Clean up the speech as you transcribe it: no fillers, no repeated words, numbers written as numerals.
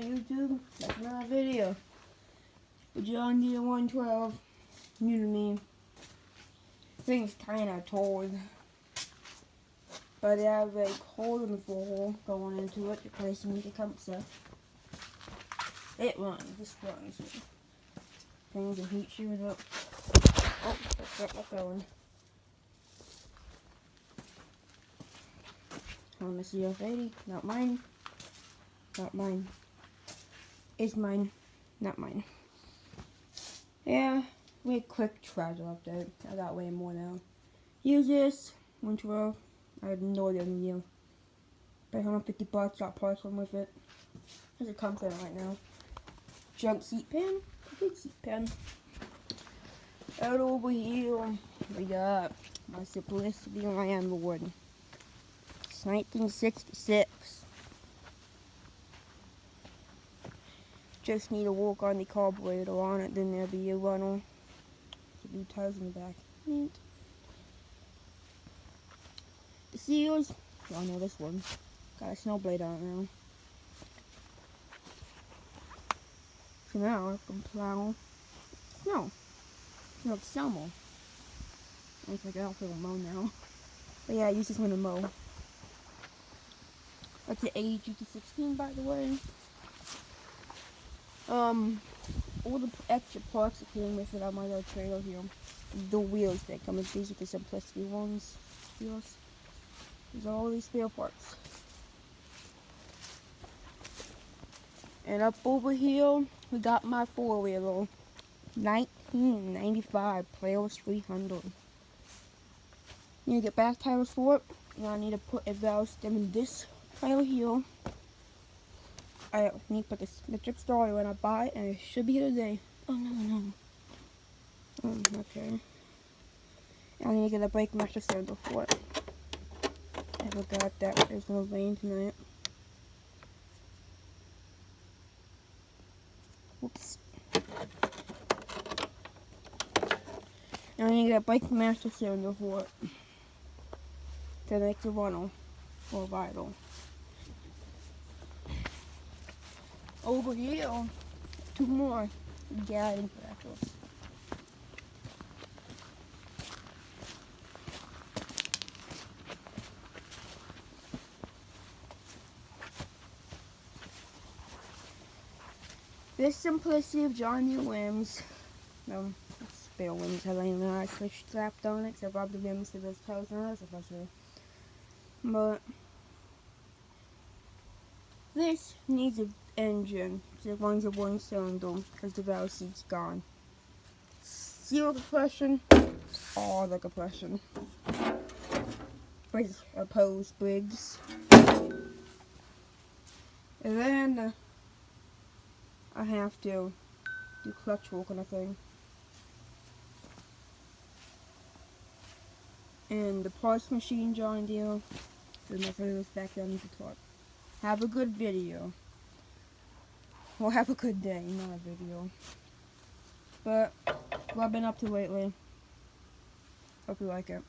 YouTube, that's another video. The John Deere 112, new to me. Thing's kinda told, but it has a hole in the floor going into it, replacing the compressor. It runs, this runs. Things and heat shooting up. Oh, that's not going. On the CF80, not mine. Not mine. It's mine, not mine. Yeah, we had quick travel update. I got way more now. Use this, 112. I have no idea what you. Pay $150, got parts on with it. There's a comfort right now. Junk seat pan, big seat pan. Out over here, we got my Simplicity landlord. It's 1966. Just need to work on the carburetor on it, then there'll be a runner. Some new tires in the back. Neat. The seals, y'all know this one. Got a snow blade on it now. So now I can plow snow. It's like summer. Looks like I don't feel mow now. But yeah, I use this one to mow. That's the AG16, by the way. All the extra parts that came with it on my little trailer here. The wheels that come with these are the Simplicity ones. Wheels. These are all these spare parts. And up over here, we got my four-wheeler. 1995 Polaris 300. Need to get back tires for it. And I need to put a valve stem in this tire here. I need to put this metric starter when I buy it, and it should be here today. Oh no. Okay. I need to get a brake master cylinder for it. I forgot that there's no rain tonight. Oops. I need to get a brake master cylinder for it. To make the runner or vital. Over here, two more guiding factors. This Simplicity of John Deere rims. No, it's spare rims. I don't even know how I switched strapped on it, because I rubbed the rims to those toes and those especially. But this needs an engine. So it runs a one cylinder because the valve seat's gone. Zero compression, all the compression. Briggs opposed Briggs. And then I have to do clutch work on a thing. And the parts machine John Deere. There's nothing else back there I need to talk. Have a good video. Well, have a good day, not a video. But what I've been up to lately. Hope you like it.